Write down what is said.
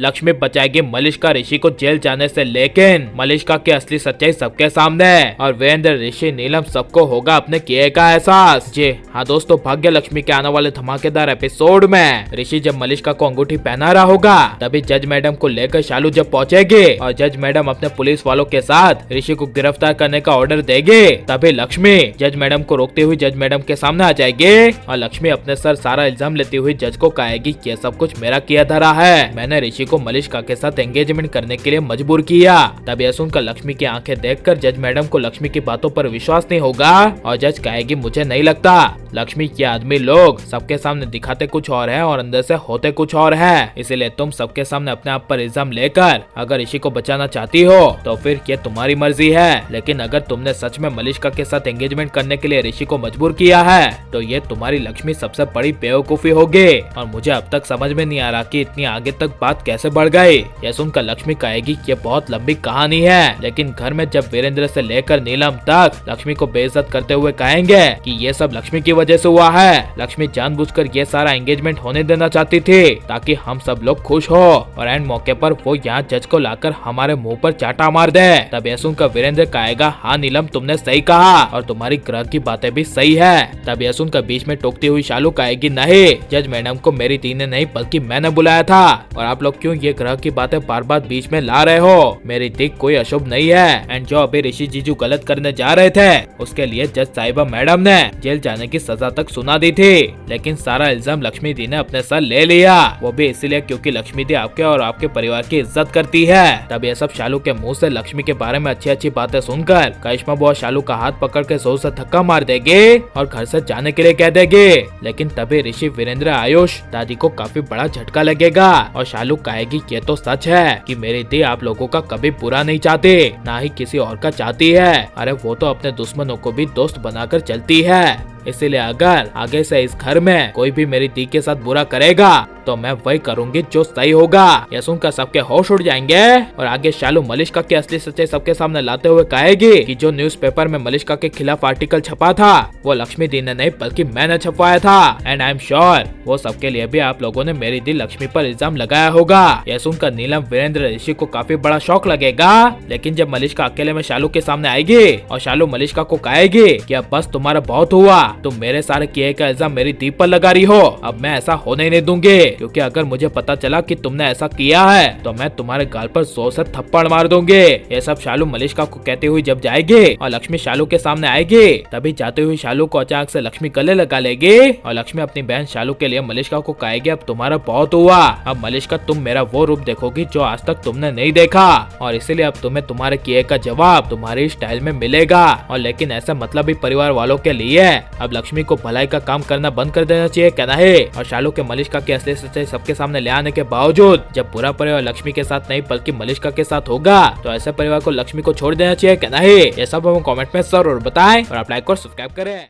लक्ष्मी बचाएगी मलिष्का ऋषि को जेल जाने से, लेकिन मलिष्का की असली सच्चाई सबके सामने है और वीरेंद्र, ऋषि, नीलम सबको होगा अपने किए का एहसास। जी हाँ दोस्तों, भाग्य लक्ष्मी के आने वाले धमाकेदार एपिसोड में ऋषि जब मलिष्का को अंगूठी पहना रहा होगा, तभी जज मैडम को लेकर शालू जब पहुंचेगी और जज मैडम अपने पुलिस वालों के साथ ऋषि को गिरफ्तार करने का ऑर्डर देगी, तभी लक्ष्मी जज मैडम को रोकते हुए जज मैडम के सामने आ जाएगी और लक्ष्मी अपने सर सारा इल्जाम लेती हुई जज को कहेगी कि ये सब कुछ मेरा किया धरा है, मैंने ऋषि को मलिष्का के साथ एंगेजमेंट करने के लिए मजबूर किया। तब यह सुनकर लक्ष्मी की आंखें देखकर जज मैडम को लक्ष्मी की बातों पर विश्वास नहीं होगा और जज कहेगी मुझे नहीं लगता लक्ष्मी के आदमी लोग सबके सामने दिखाते कुछ और है और अंदर से होते कुछ और है, इसीलिए तुम सबके सामने अपने आप पर इल्जाम लेकर अगर ऋषि को बचाना चाहती हो तो फिर ये तुम्हारी मर्जी है, लेकिन अगर तुमने सच में मलिष्का के साथ एंगेजमेंट करने के लिए ऋषि को मजबूर किया है तो ये तुम्हारी लक्ष्मी सबसे बड़ी बेवकूफी होगी और मुझे अब तक समझ में नहीं आ रहा कि इतनी आगे तक बात कैसे बढ़ गई। यह सुनकर लक्ष्मी कहेगी कि ये बहुत लंबी कहानी है, लेकिन घर में जब वीरेंद्र से लेकर नीलम तक लक्ष्मी को बेइज्जत करते हुए कहेंगे कि ये सब लक्ष्मी की वजह से हुआ है, लक्ष्मी जानबूझकर ये सारा एंगेजमेंट होने देना चाहती थी ताकि हम सब लोग खुश हो और एंड मौके पर वो यहाँ जज को लाकर हमारे मुंह पर चाटा मार दे। तब यह सुनकर वीरेंद्र कहेगा हाँ नीलम तुमने सही कहा और तुम्हारी ग्रह की बातें भी सही है। तब यह सुनकर बीच में टोकती हुई शालू कहेगी नहीं, जज मैडम को मेरी दी ने नहीं बल्कि मैंने बुलाया था और आप लोग क्यों ये ग्रह की बातें बार बार बीच में ला रहे हो, मेरी दी कोई अशुभ नहीं है एंड जो अभी ऋषि जीजू गलत करने जा रहे थे उसके लिए जज साहिबा मैडम ने जेल जाने की सजा तक सुना दी थी, लेकिन सारा इल्जाम लक्ष्मी दी ने अपने सर ले लिया, वो भी इसीलिए क्योंकि लक्ष्मी दी आपके और आपके परिवार की इज्जत करती है। तब ये सब शालू के मुंह से लक्ष्मी के बारे में अच्छी अच्छी बातें सुनकर करिश्मा बुआ शालू का हाथ पकड़ के जोर से धक्का मार देगी और घर से जाने के लिए कह देगी, लेकिन तभी ऋषि, वीरेंद्र, आयुष दादी को काफी बड़ा झटका लगेगा और शालू कहेगी ये तो सच है कि मेरी दी आप लोगों का कभी बुरा नहीं चाहती, ना ही किसी और का चाहती है, अरे वो तो अपने दुश्मनों को भी दोस्त बनाकर चलती है, इसीलिए अगर आगे से इस घर में कोई भी मेरी दी के साथ बुरा करेगा तो मैं वही करूंगी जो सही होगा। यह सुनकर सबके होश उड़ जाएंगे और आगे शालू मलिष्का की असली सच्चाई सबके सामने लाते हुए कहेगी कि जो न्यूज़पेपर में मलिष्का के खिलाफ आर्टिकल छपा था वो लक्ष्मी दी ने नहीं बल्कि मैंने छपवाया था एंड आई एम श्योर वो सबके लिए भी आप लोगों ने मेरी दी लक्ष्मी पर इल्जाम लगाया होगा। यह सुनकर नीलम, वीरेंद्र, ऋषि को काफी बड़ा शौक लगेगा, लेकिन जब मलिष्का अकेले में शालू के सामने आएगी और शालू मलिष्का को कहेगी कि अब बस तुम्हारा बहुत हुआ, तुम मेरे सारे किए का इल्जाम मेरी दी पर लगा रही हो, अब मैं ऐसा होने नहीं दूंगी, क्योंकि अगर मुझे पता चला कि तुमने ऐसा किया है तो मैं तुम्हारे गाल पर जोर से थप्पड़ मार दूंगी। ये सब शालू मलिष्का को कहते हुए जब जाएगी और लक्ष्मी शालू के सामने आएगी, तभी जाते हुए शालू को अचानक से लक्ष्मी गले लगा लेगी और लक्ष्मी अपनी बहन शालू के लिए मलिष्का को कहेगी अब तुम्हारा बहुत हुआ, अब मलिष्का तुम मेरा वो रूप देखोगी जो आज तक तुमने नहीं देखा और इसीलिए अब तुम्हें तुम्हारे किए का जवाब तुम्हारी स्टाइल में मिलेगा। और लेकिन ऐसा मतलब भी परिवार वालों के लिए अब लक्ष्मी को भलाई का काम करना बंद कर देना चाहिए क्या नहीं। और शालू के मलिष्का की असली सच्चाई सबके सामने ले आने के बावजूद जब पूरा परिवार लक्ष्मी के साथ नहीं बल्कि मलिष्का के साथ होगा तो ऐसे परिवार को लक्ष्मी को छोड़ देना चाहिए क्या नहीं। ये सब हमें कमेंट में जरूर बताएं और आप लाइक और सब्सक्राइब करें।